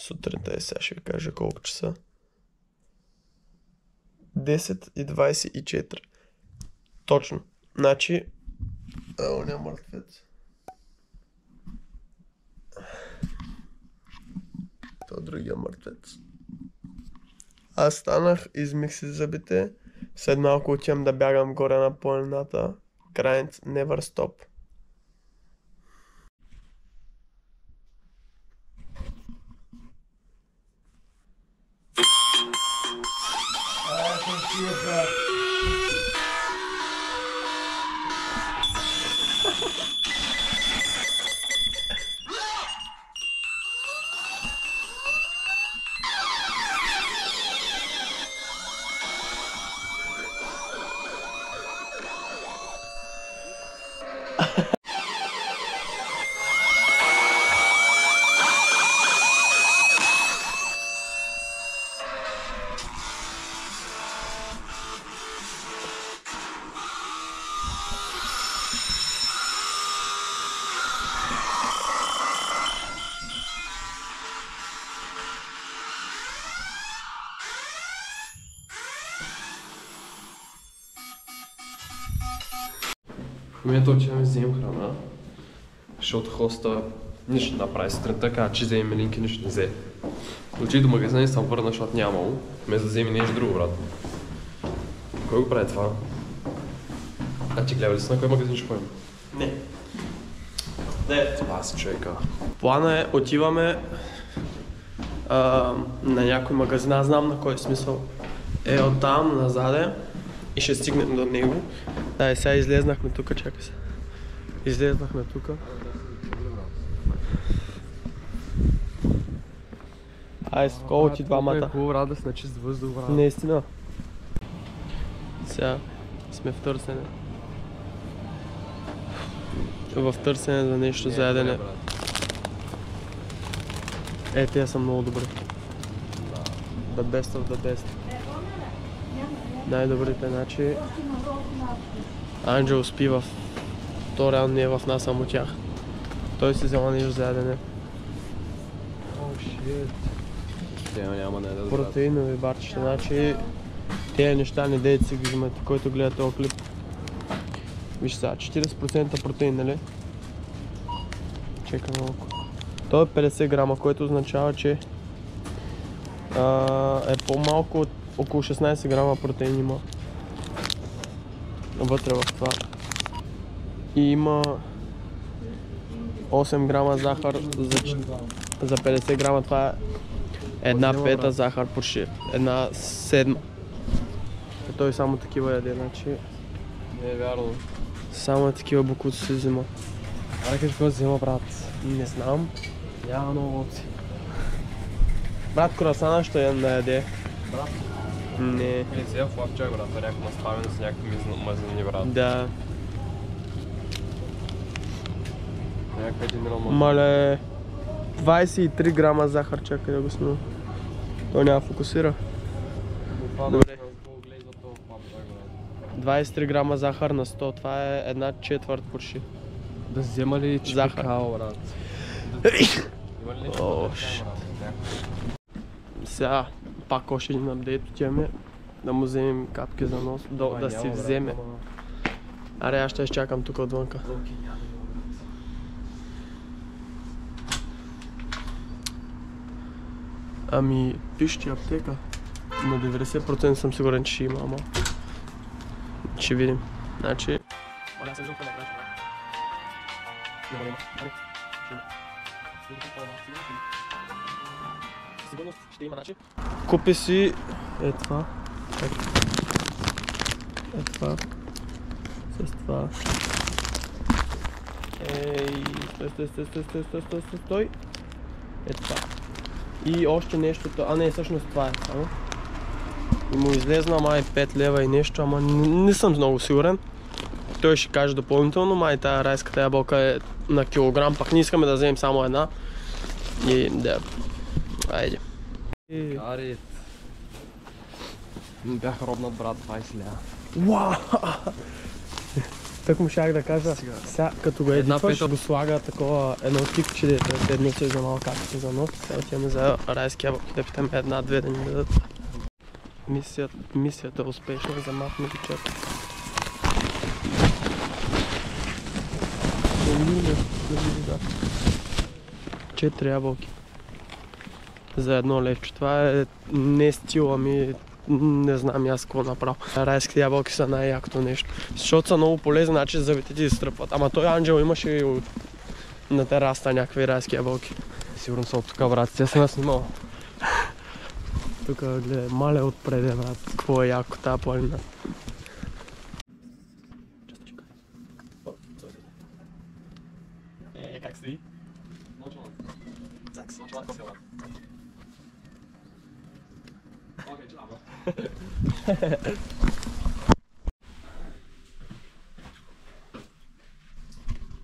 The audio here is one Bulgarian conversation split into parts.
сутринта сега ще ви кажа колко часа. 10:24. Точно. Значи... Оня мъртвец. Това другия мъртвец. Аз станах, измих си зъбите. След малко отивам да бягам горе на планината. Grind never stop. В момента отивам да вземем храна, защото хоста нищо не направи сутринта, каза, че вземе линки, нищо не взе. Отидох до магазина и съм върна, защото нямало. Вместо да вземе нещо друго, брат. Кой го прави това? А ти гледа ли си на кой магазин ще ходим? Не. Аз човека. Плана е, отиваме на някой магазин, аз знам на кой смисъл. Е оттам, назаде и ще стигнем до него. Да, сега излезнахме тука, чакай се. Излезнахме тука. Ай, сколо ти двамата. Е хубаво радост на чист въздух, брат. Наистина. Сега сме в търсене. В търсене за нещо за ядене. Е, те са много добри. The best of the best. Най-добрите, значи... Анджел спи в... То реално не е в нас, само тях. Той си взема нещо за ядене. О, шит. Няма не да Протеинови барчета, значи... Тези неща не дейте си ги взимате, който гледа този клип. Виж сега, 40% протеин, нали? Чекай малко. Той е 50 грама, което означава, че е по-малко от около 16 грама протеин има вътре в това. И има 8 грама захар за 50 грама. Това е една пета захар почти, една седма. И той само такива яде, значи... Не е вярно. Само такива бокуци се взима. Аре кажи какво взима, брат? Не знам. Няма много опции. Брат, круасана ще я наеде. Брат? Не. Или взема флапчак, брат, това някакво наставено с някакви мазнини, брат. Да. Някакъв 1 милион Мале... 23 грама захар, чакай да го снимам. Той няма фокусира. Добре. 23 грама захар на 100, това е една четвърт почти. Да взема ли чипикао, брат? Има ли нещо? Сега пак още един апдейт отиваме да му вземем капки за нос, да си вземе. Аре, аз ще изчакам тук отвънка. Ами, пишете аптека. На 90% съм сигурен, че ще има, ама... Ще видим. Значи... Сигурност ще има, значи. Купи си... Е това. Е това. С това. Ей... Стой. Е това. И още нещо... А не, всъщност това е само. И му излезна май 5 лева и нещо, ама не съм много сигурен. Той ще каже допълнително, май тая райската ябълка е на килограм, пак не искаме да вземем само една. И да... Айде. Арит. Бях робнат, брат, 20 лева. Уау! Так му щях да кажа, сега като го едитваш, го слага такова едно тикче, дето е седмица за малко както за нощ. Сега отиваме за райски ябълки да питаме една-две да ни дадат. Мисията е успешна, замахме ги чак. 4 ябълки за едно левче. Това е не стил, ами не знам аз какво направо. Райските ябълки са най-якото нещо. Защото са много полезни, значи зъбите ти изтръпват. Ама той Анджел имаше и на тераста някакви райски ябълки. Сигурно са от тук, брат. Тя съм снимал. Тук гледай, мале отпреде, брат. Какво е яко тази планина. Как стои?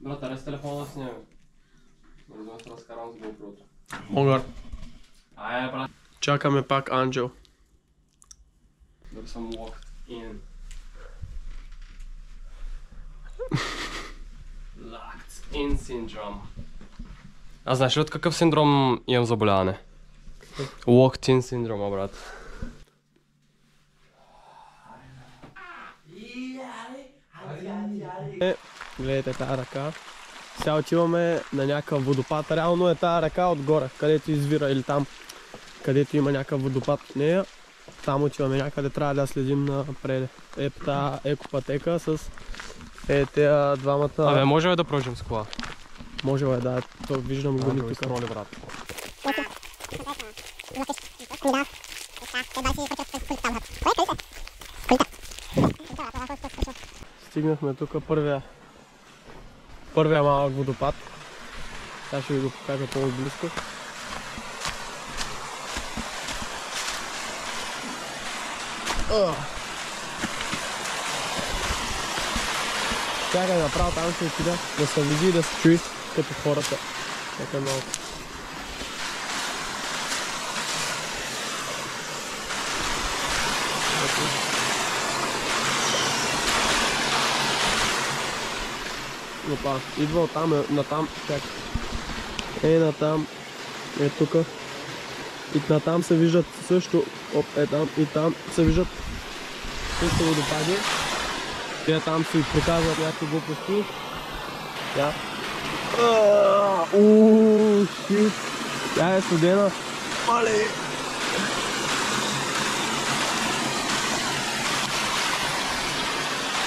Брат, аре с телефона с него. Може да се разкарам с GoPro-то. Мога. Ай, брат. Чакаме пак Анджел. Да съм locked in. Locked in syndrome. А знаеш ли от какъв синдром имам заболяване? Locked in syndrome, брат. Гледайте тази ръка. Сега отиваме на някакъв водопад. Реално е тази ръка отгоре, където извира или там, където има някакъв водопад в нея. Там отиваме някъде, трябва да следим напред. Е тази екопътека с тези двамата... Абе, може ли да продължим с кола? Може ли да, то виждам гуми тук. Роли, брат. Стигнахме тук първия малък водопад. Сега ще ви го покажа по-близко. Чакай направо, там ще отида да се види и да се чуи като хората. Чакай малко. Опа, идва оттам, натам, чакай. Е, натам, е тука. И натам се виждат също, оп, е там и там се виждат също водопади. Те там си приказват някакви глупости. Я. Шит. Тя е студена. Мале!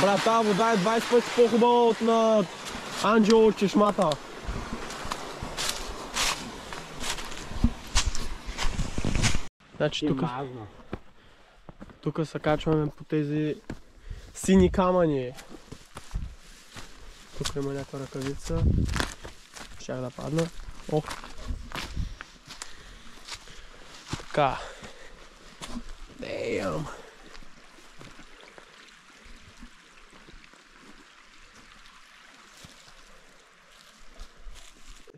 Брат, тази вода е 20 пъти по-хубава от на Анджел от чешмата. Значи тук се качваме по тези сини камъни. Тук има някаква ръкавица. Щях да падна. Ох! Така. Damn!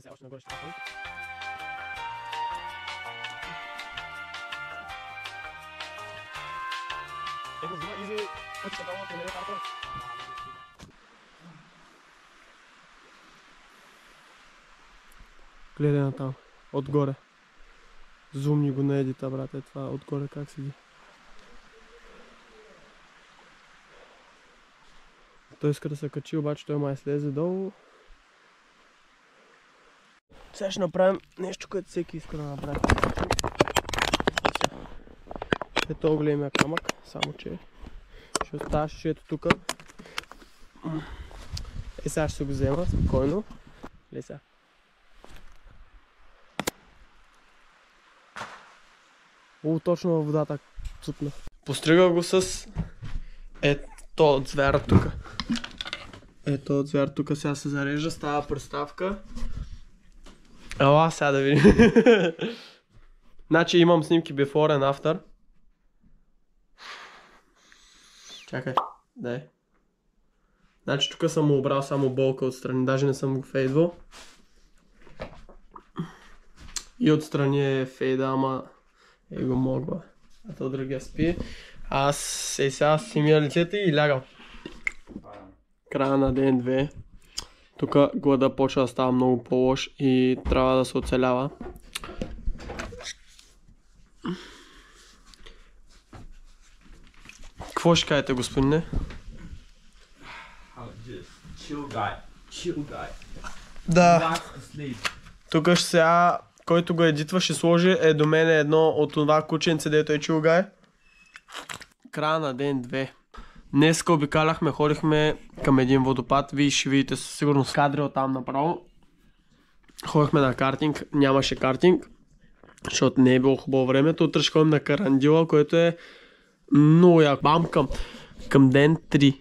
Сега още нагоре ще падна. Ето, взима изи пътища долу, не е карта. Гледай на там, отгоре. Зумни го на едита, брат, е това отгоре как седи. Той иска да се качи, обаче той май слезе долу. Сега ще направим нещо, което всеки иска да направи. Е този големия камък, само че ще оставаш ето тук. Е сега ще се го взема спокойно. Ле сега. Точно във водата цупна. Постригал го с ето звяра тук. Ето звяра тук сега се зарежда, става приставка. Ела сега да видим. Значи имам снимки before and after. Чакай, дай. Значи тук съм му обрал само болка отстрани, даже не съм го фейдвал. И отстрани е фейда, ама е го мога. А то другия спи. Аз сега си мия лицето и лягам. Края на ден 2. Тук глада почва да става много по-лош и трябва да се оцелява. Какво ще кажете, господине? Chill guy. Да. Relax to sleep. Тук ще сега, който го едитва, ще сложи до мен едно от това кученце, дето е чулгай. Края на ден 2. Днеска обикаляхме, ходихме към един водопад. Вие ще видите със сигурност кадри от там направо. Ходихме на картинг, нямаше картинг, защото не е било хубаво времето. Утре ще ходим на Карандила, което е много яко. Бам към ден 3.